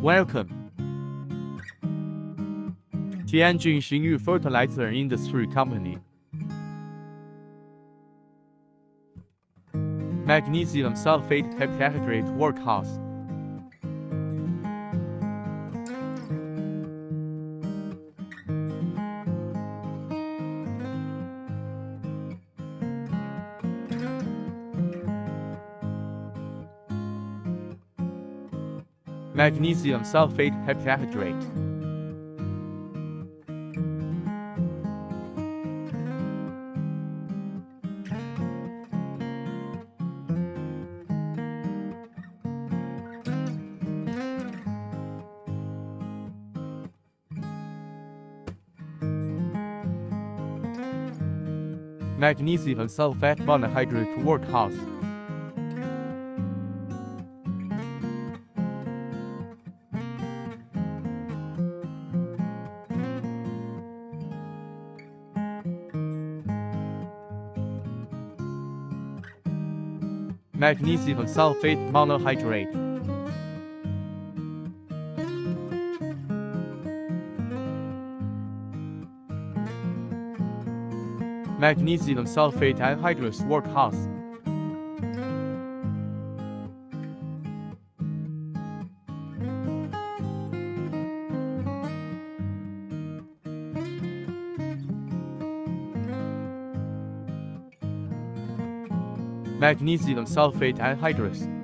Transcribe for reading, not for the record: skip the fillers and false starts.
Welcome. Tianjin Xinyu Fertilizer Industry Company. Magnesium sulphate heptahydrate workhouse. Magnesium sulphate heptahydrate. Magnesium sulphate monohydrate workhouse. Magnesium sulphate monohydrate. Magnesium sulphate anhydrous workhouse. Magnesium sulphate anhydrous.